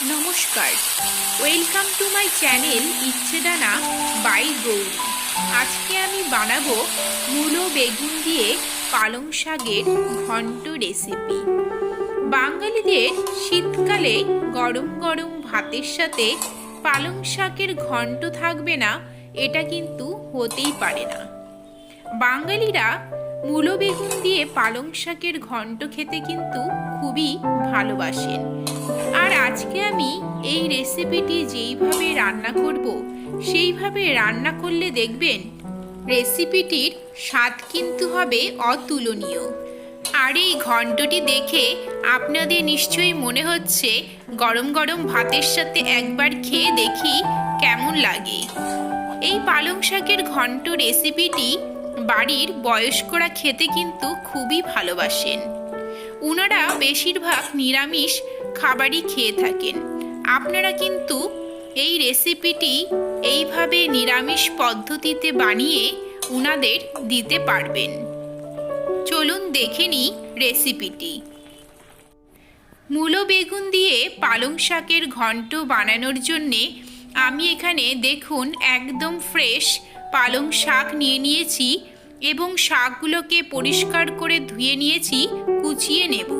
নমস্কার, welcome to my channel Ichchhedana by Gauri. আজকে আমি বানাবো মূলো বেগুন দিয়ে পালং শাকের ঘন্ট রেসিপি। বাঙালিদের শীতকালে গরম গরম ভাতের সাথে পালং শাকের ঘন্ট থাকবে না, এটা কিন্তু হতেই পারে না। বাঙালিরা মূলো বেগুন দিয়ে পালং শাকের ঘন্ট খেতে কিন্তু খুবই ভালোবাসেন। আর আজকে আমি এই রেসিপিটি যেইভাবে রান্না করব সেইভাবে রান্না করলে দেখবেন রেসিপিটির স্বাদ কিন্তু হবে অতুলনীয়। আর এই ঘন্টটি দেখে আপনাদের নিশ্চয়ই মনে হচ্ছে গরম গরম ভাতের সাথে একবার খেয়ে দেখি কেমন লাগে। এই পালং শাকের ঘন্ট রেসিপিটি বাড়ির বয়স্করা খেতে কিন্তু খুবই ভালোবাসেন। ওনারা বেশিরভাগ নিরামিষ খাবারই খেয়ে থাকেন। আপনারা কিন্তু এই রেসিপিটি এইভাবে নিরামিষ পদ্ধতিতে বানিয়ে ওনাদের দিতে পারবেন। চলুন দেখে নিই রেসিপিটি। মূলো বেগুন দিয়ে পালং শাকের ঘন্ট বানানোর জন্যে আমি এখানে দেখুন একদম ফ্রেশ পালং শাক নিয়ে নিয়েছি এবং শাকগুলোকে পরিষ্কার করে ধুয়ে নিয়েছি, কুচিয়ে নেব।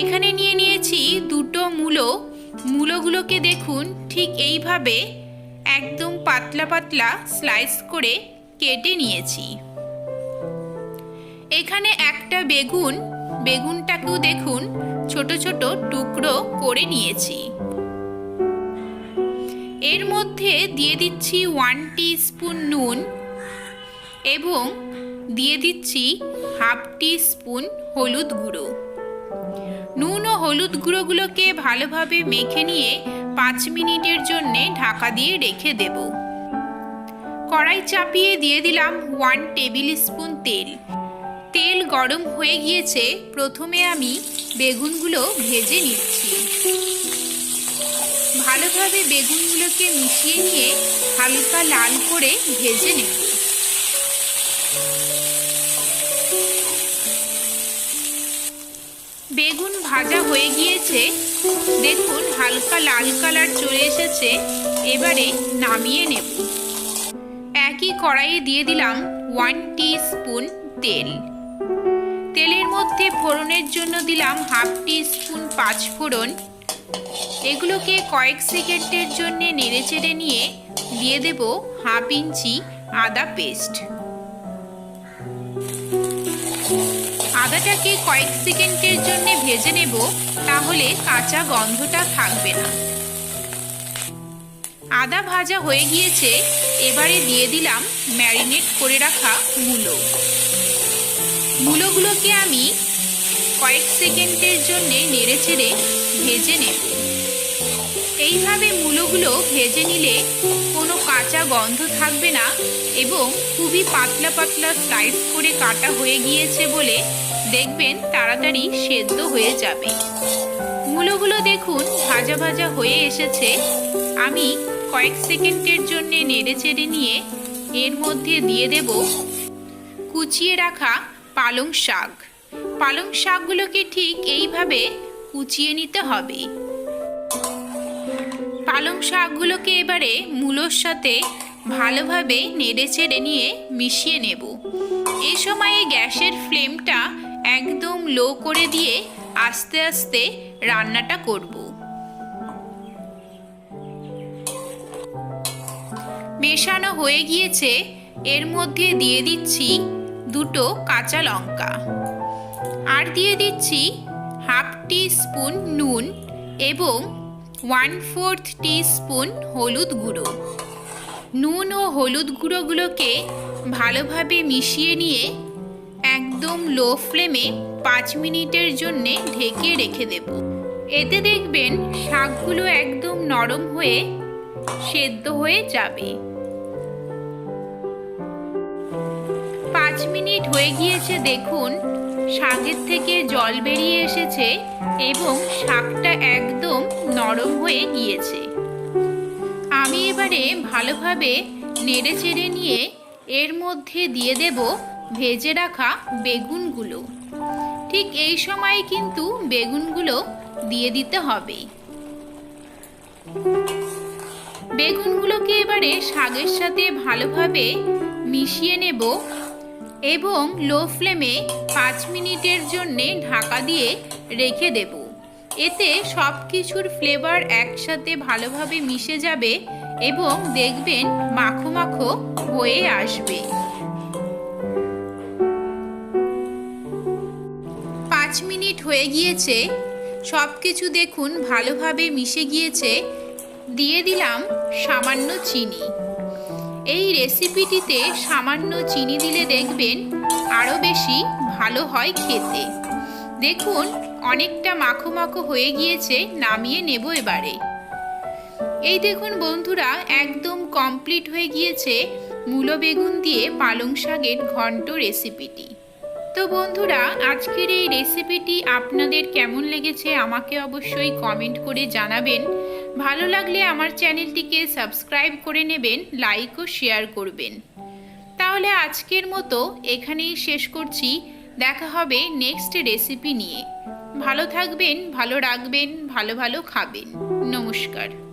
এখানে নিয়ে নিয়েছি দুটো মূলোগুলোকে দেখুন ঠিক এইভাবে একদম পাতলা পাতলা স্লাইস করে কেটে নিয়েছি। এখানে একটা বেগুনটাকেও দেখুন ছোট ছোট টুকরো করে নিয়েছি। এর মধ্যে দিয়ে দিচ্ছি 1 টিস্পুন নুন এবং দিয়ে দিচ্ছি হাফ টিস্পুন হলুদ গুঁড়ো। নুন ও হলুদ গুঁড়োগুলোকে ভালোভাবে মেখে নিয়ে 5 মিনিটের জন্য ঢাকা দিয়ে রেখে দেব। কড়াই চাপিয়ে দিয়ে দিলাম 1 টেবিল স্পুন তেল। তেল গরম হয়ে গিয়েছে, প্রথমে আমি বেগুনগুলো ভেজে নিচ্ছি। ভালোভাবে বেগুনগুলোকে মিশিয়ে নিয়ে হালকা লাল করে ভেজে নেব। বেগুন ভাজা হয়ে গিয়েছে, দেখুন হালকা লাল কালার চলে এসেছে। এবারে নামিয়ে নেব। একই কড়াইয়ে দিয়ে দিলাম 1 টিস্পুন তেল। তেলের মধ্যে ফোড়নের জন্য দিলাম হাফ টিস্পুন পাঁচফোড়ন। এগুলোকে কয়েক সেকেন্ডের জন্য নেড়েচেড়ে নিয়ে দিয়ে দেব হাফ ইঞ্চি আদা পেস্ট। আদাটাকে কয়েক সেকেন্ডের জন্য ভেজে নেব, তাহলে কাঁচা গন্ধটা থাকবে না। আদা ভাজা হয়ে গিয়েছে, এবারে দিয়ে দিলাম ম্যারিনেট করে রাখা মূলোগুলোকে আমি কয়েক সেকেন্ডের জন্য নেড়েচেড়ে ভেজে নেব। এইভাবে মূলোগুলো ভেজে নিলে কোনো কাঁচা গন্ধ থাকবে না এবং খুবই পাতলা পাতলা স্লাইস করে কাটা হয়ে গিয়েছে বলে দেখবেন তাড়াতাড়ি সেদ্ধ হয়ে যাবে। মূলোগুলো দেখুন ভাজা ভাজা হয়ে এসেছে। আমি কয়েক সেকেন্ডের জন্য নেড়েচেড়ে নিয়ে এর মধ্যে দিয়ে দেব কুচিয়ে রাখা পালং শাক। পালং শাকগুলোকে ঠিক এইভাবে কুচিয়ে নিতে হবে। পালং শাকগুলোকে এবারে মূলোর সাথে ভালোভাবে নেড়েচেড়ে নিয়ে মিশিয়ে নেব। এই সময়ে গ্যাসের ফ্লেমটা একদম লো করে দিয়ে আস্তে আস্তে রান্নাটা করব। মেশানো হয়ে গিয়েছে, এর মধ্যে দিয়ে দিচ্ছি দুটো কাঁচা লঙ্কা আর দিয়ে দিচ্ছি হাফ টিস্পুন নুন এবং 1/4 টিস্পুন হলুদ গুঁড়ো। নুন ও হলুদ গুঁড়োগুলোকে ভালোভাবে মিশিয়ে নিয়ে একদম লো ফ্লেমে 5 মিনিটের জন্য ঢেকে রেখে দেব। এতে দেখবেন শাকগুলো একদম নরম হয়ে সেদ্ধ হয়ে যাবে। 5 মিনিট হয়ে গিয়েছে, দেখুন শাকের থেকে জল বেরিয়ে এসেছে এবং শাকটা একদম নরম হয়ে গিয়েছে। আমি এবারে ভালোভাবে নেড়েচেড়ে নিয়ে এর মধ্যে দিয়ে দেব ভেজে রাখা বেগুনগুলো। ঠিক এই সময় কিন্তু বেগুনগুলো দিয়ে দিতে হবে। বেগুনগুলোকে এবারে শাকের সাথে ভালোভাবে মিশিয়ে নেব এবং লো ফ্লেমে 5 মিনিটের জন্যে ঢাকা দিয়ে রেখে দেব। এতে সব কিছুর ফ্লেভার একসাথে ভালোভাবে মিশে যাবে এবং দেখবেন মাখো মাখো হয়ে আসবে। 5 মিনিট হয়ে গিয়েছে, সব কিছু দেখুন ভালোভাবে মিশে গিয়েছে। দিয়ে দিলাম সামান্য চিনি। এই রেসিপিটিতে সামান্য চিনি দিলে দেখবেন আরও বেশি ভালো হয় খেতে। দেখুন অনেকটা মাখো মাখো হয়ে গিয়েছে, নামিয়ে নেব এবারে। এই দেখুন বন্ধুরা, একদম কমপ্লিট হয়ে গিয়েছে মূলো বেগুন দিয়ে পালং শাকের ঘন্ট রেসিপিটি। তো বন্ধুরা, আজকের এই রেসিপিটি আপনাদের কেমন লেগেছে আমাকে অবশ্যই কমেন্ট করে জানাবেন। ভালো লাগলে আমার চ্যানেলটিকে সাবস্ক্রাইব করে নেবেন, লাইক ও শেয়ার করবেন। তাহলে আজকের মতো এখানেই শেষ করছি। দেখা হবে নেক্সট রেসিপি নিয়ে। ভালো থাকবেন, ভালো রাখবেন, ভালো ভালো খাবেন। নমস্কার।